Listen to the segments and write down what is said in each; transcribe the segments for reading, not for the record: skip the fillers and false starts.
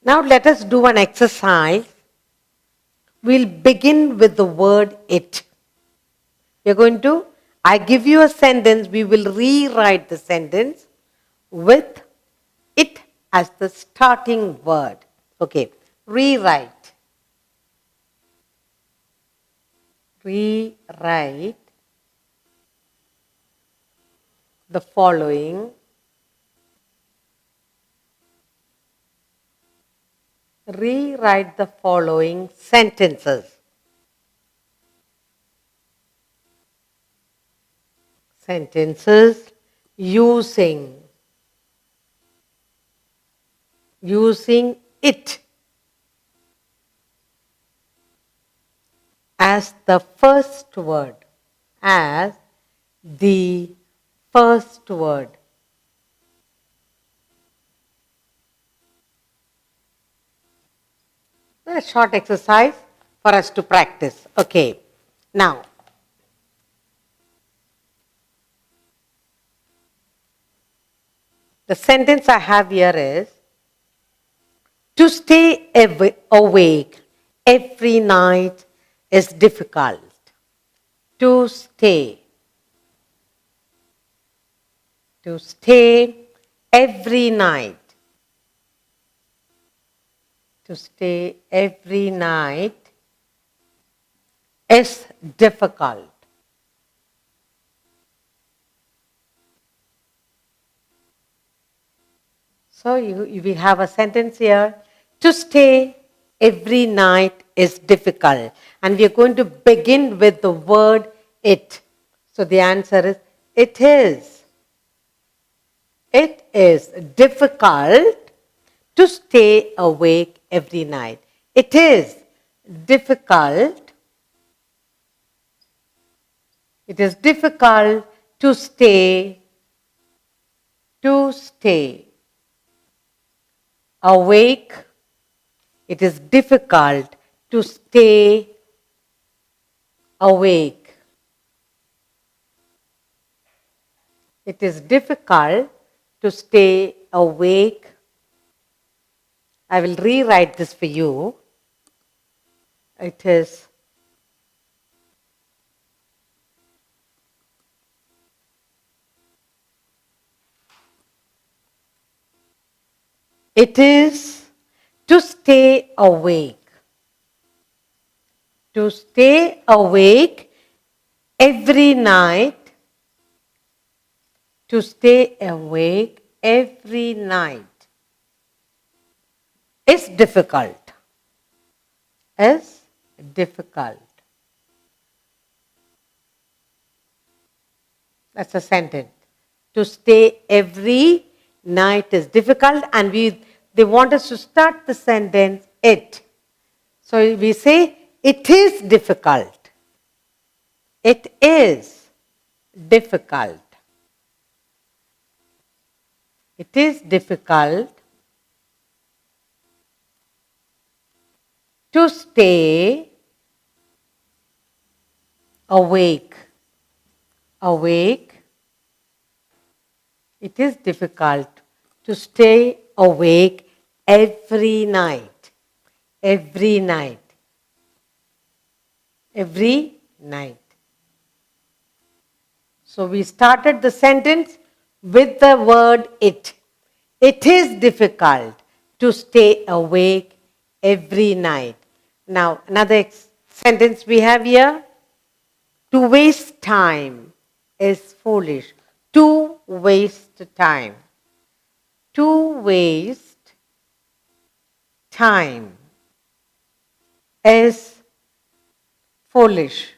Now let us do an exercise. We'll begin with the word it. We're going to, I give you a sentence, we will rewrite the sentence with it as the starting word. Okay, rewrite. Rewrite the following. Rewrite the following sentences. Sentences using it as the first word. As the first word. A short exercise for us to practice. Okay. Now, the sentence I have here is, to stay awake every night is difficult. To stay every night. To stay every night is difficult. So we have a sentence here. To stay every night is difficult. And we are going to begin with the word it. So the answer is, it is. It is difficult to stay awake every night. It is difficult. It is difficult to stay awake. It is difficult to stay awake. It is difficult to stay awake. I will rewrite this for you. It is to stay awake. To stay awake every night. To stay awake every night is difficult. Is difficult. That's a sentence. To stay every night is difficult, and they want us to start the sentence it. So we say it is difficult. It is difficult. It is difficult to stay awake. Awake. It is difficult to stay awake every night. Every night. Every night. So we started the sentence with the word it. It is difficult to stay awake every night. Now, another sentence we have here. To waste time is foolish. To waste time. To waste time is foolish.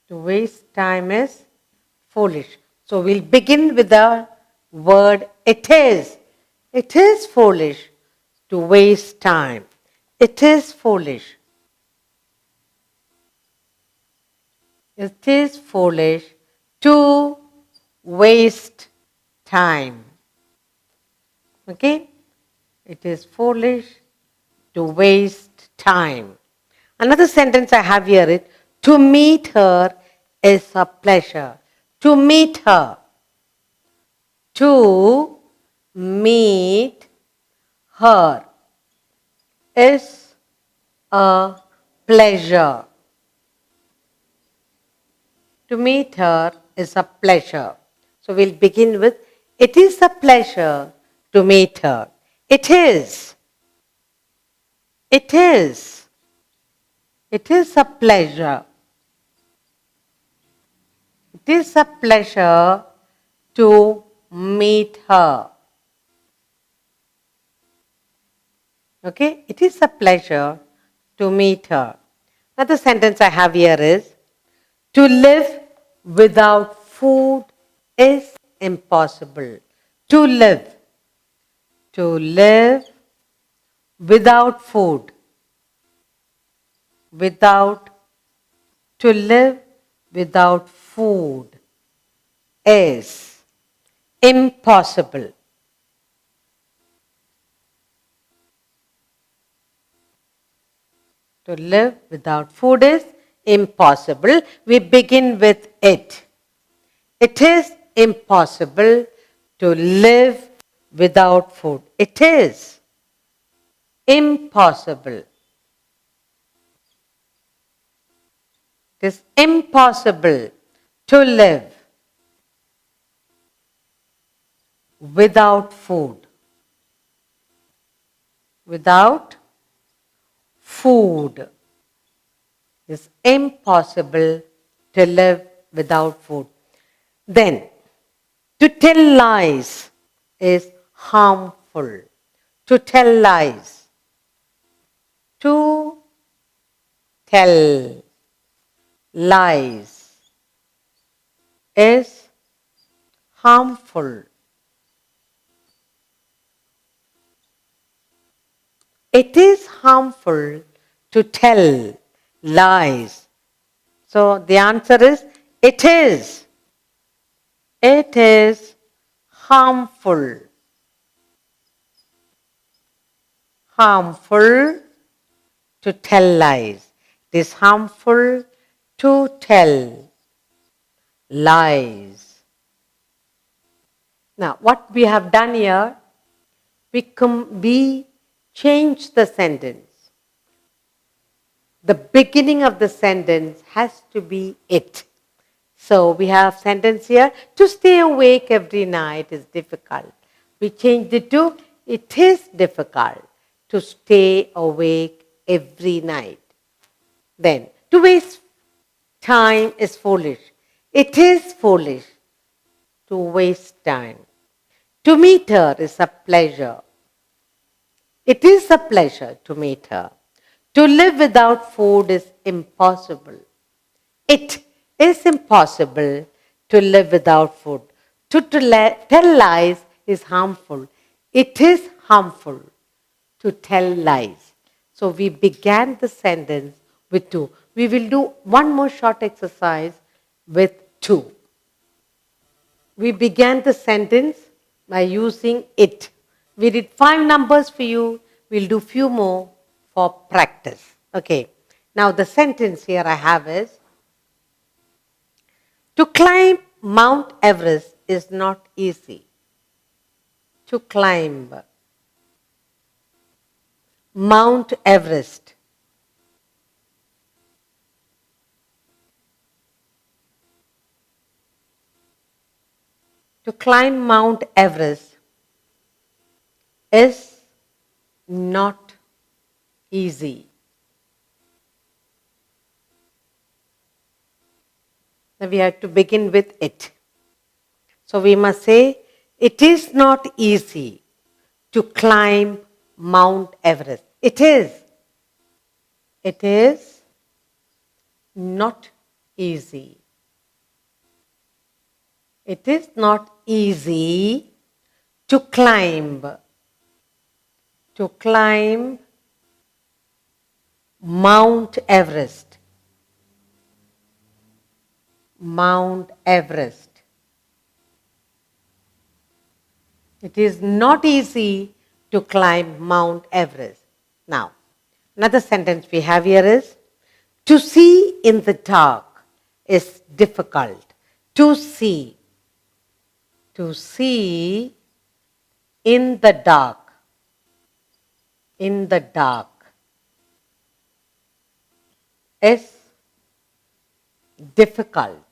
To waste time is foolish. So we'll begin with the word it is. It is foolish to waste time. It is foolish. It is foolish to waste time. Okay? It is foolish to waste time. Another sentence I have here is, to meet her is a pleasure. To meet her. To meet her is a pleasure. To meet her is a pleasure. So we'll begin with, it is a pleasure to meet her. It is. It is. It is a pleasure. It is a pleasure to meet her. Okay? It is a pleasure to meet her. Another sentence I have here is, to live without food is impossible. To live. To live without food. Without. To live without food is impossible. To live without food is impossible. We begin with it. It is impossible to live without food. It is impossible. It is impossible to live without food. Without food. It's impossible to live without food. Then, to tell lies is harmful. To tell lies. To tell lies is harmful. It is harmful to tell lies. So the answer is, it is. It is harmful. Harmful to tell lies. It is harmful to tell lies. Now, what we have done here, we change the sentence. The beginning of the sentence has to be it. So we have sentence here, to stay awake every night is difficult. We changed it to, it is difficult to stay awake every night. Then, to waste time is foolish. It is foolish to waste time. To meet her is a pleasure. It is a pleasure to meet her. To live without food is impossible. It is impossible to live without food. To tell lies is harmful. It is harmful to tell lies. So we began the sentence with two. We will do one more short exercise with two. We began the sentence by using it. We did 5 numbers for you. We'll do few more for practice. Okay. Now the sentence here I have is, to climb Mount Everest is not easy. To climb Mount Everest. To climb Mount Everest is not easy. Now we have to begin with it. So we must say, it is not easy to climb Mount Everest. It is. It is not easy. It is not easy to climb Mount Everest. Mount Everest. It is not easy to climb Mount Everest. Now, another sentence we have here is, to see in the dark is difficult. To see in the dark in the dark is difficult.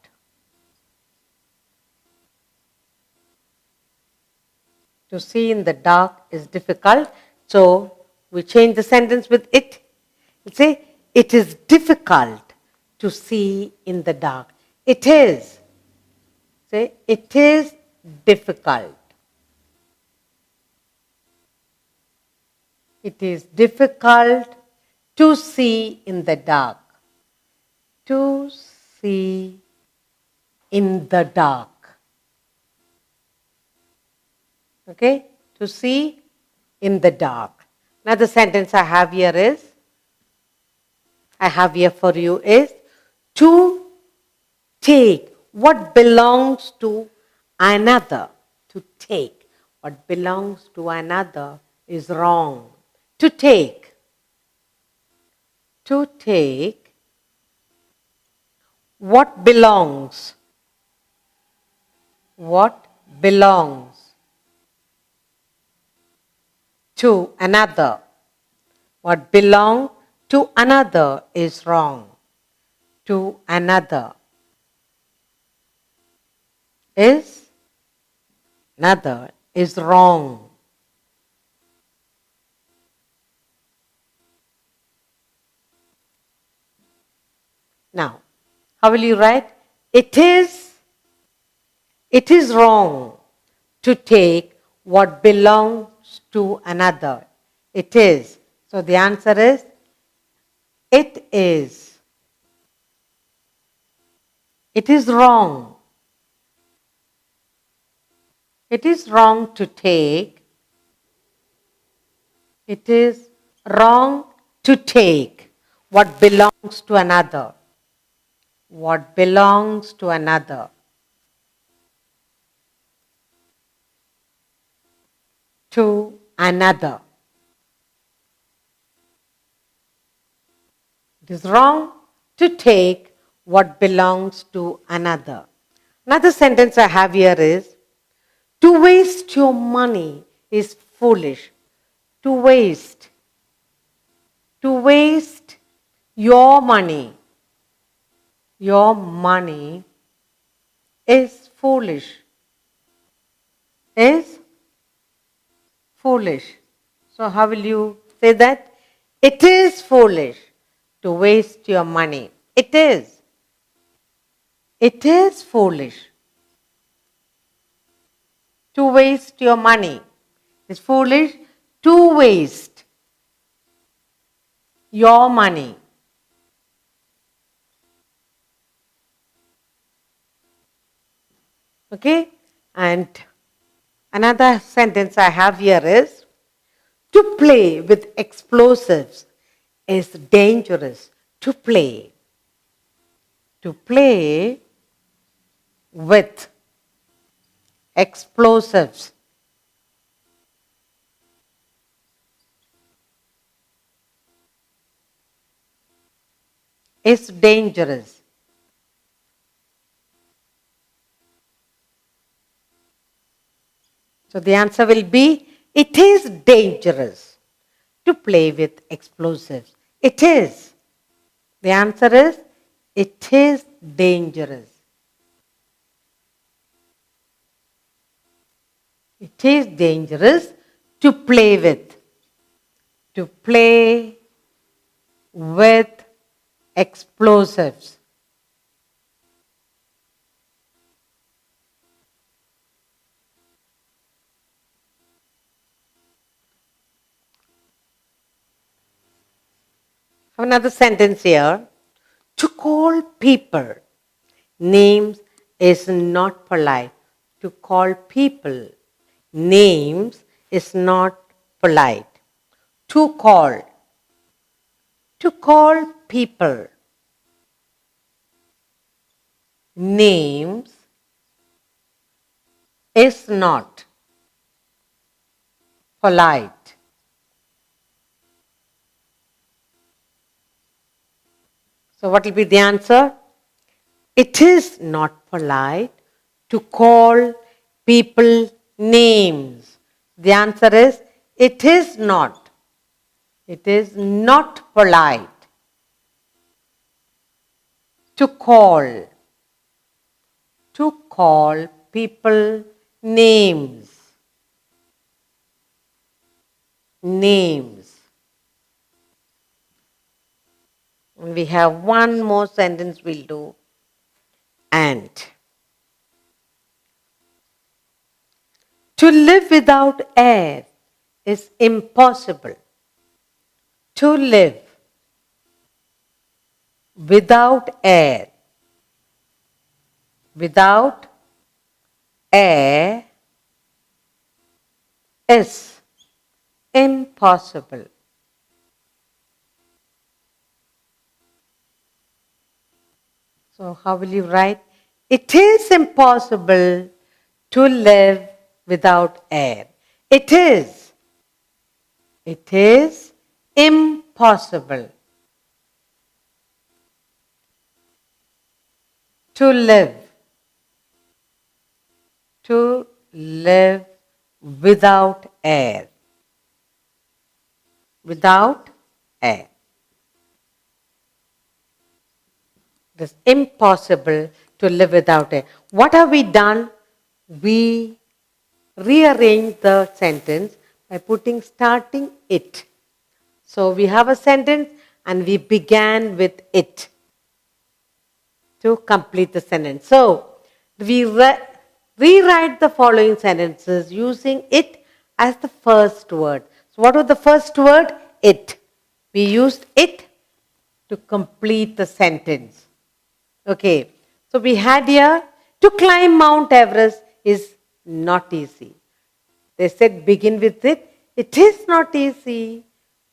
To see in the dark is difficult. So we change the sentence with it. We'll say, it is difficult to see in the dark. It is. Say, it is difficult. It is difficult to see in the dark. To see in the dark. Okay? To see in the dark. Another sentence I have for you is to take what belongs to another. To take what belongs to another is wrong. To take what belongs to another. What belongs to another is wrong. To another is wrong. Now, how will you write? It is wrong to take what belongs to another. It is. So the answer is, it is. It is wrong. It is wrong to take. It is wrong to take what belongs to another. What belongs to another. To another. It is wrong to take what belongs to another. Another sentence I have here is, to waste your money is foolish. To waste your money is foolish. Is foolish. So how will you say that? It is foolish to waste your money. It is. It is foolish to waste your money. It's foolish to waste your money. Okay? And another sentence I have here is, to play with explosives is dangerous. To play with explosives is dangerous. So the answer will be, it is dangerous to play with explosives. It is. The answer is, it is dangerous. It is dangerous to play with. To play with explosives. Have another sentence here. To call people names is not polite. To call people names is not polite. To call people names is not polite. So what will be the answer? It is not polite to call people names. The answer is, it is not. It is not polite to call people names. Names. We have one more sentence we'll do. And to live without air is impossible. To live without air is impossible. So how will you write? It is impossible to live without air. It is impossible to live without air. Without air. It is impossible to live without air. What have we done? We rearrange the sentence by putting starting it. So we have a sentence and we began with it to complete the sentence. So we rewrite the following sentences using it as the first word. So what was the first word? It. We used it to complete the sentence. Okay. So we had here, to climb Mount Everest is not easy. They said begin with it. It is not easy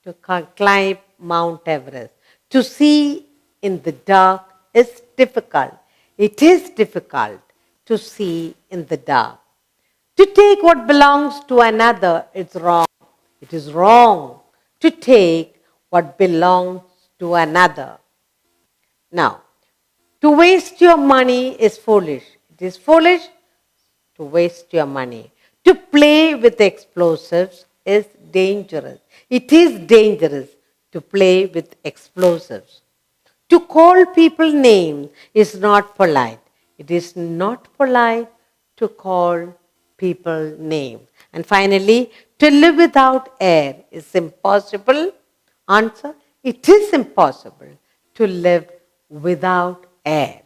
to climb Mount Everest. To see in the dark is difficult. It is difficult to see in the dark. To take what belongs to another is wrong. It is wrong to take what belongs to another. Now, to waste your money is foolish. It is foolish to waste your money. To play with explosives is dangerous. It is dangerous to play with explosives. To call people names is not polite. It is not polite to call people names. And finally, to live without air is impossible. Answer, it is impossible to live without air.